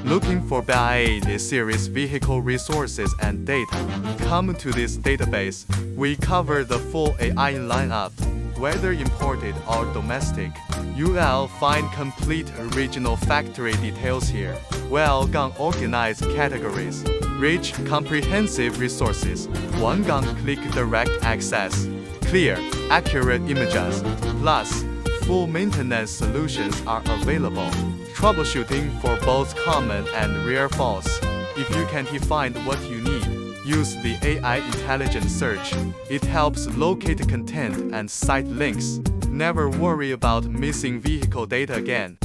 Looking for BYD series vehicle resources and data? Come to this database. We cover the full AI lineup, whether imported or domestic. You'll find complete original factory details here. Organized categories. Rich, comprehensive resources. One-click direct access. Clear, accurate images. Plus, full maintenance solutions are available. Troubleshooting for both common and rare faults. If you can't find what you need, use the AI intelligent search. It helps locate content and site links. Never worry about missing vehicle data again.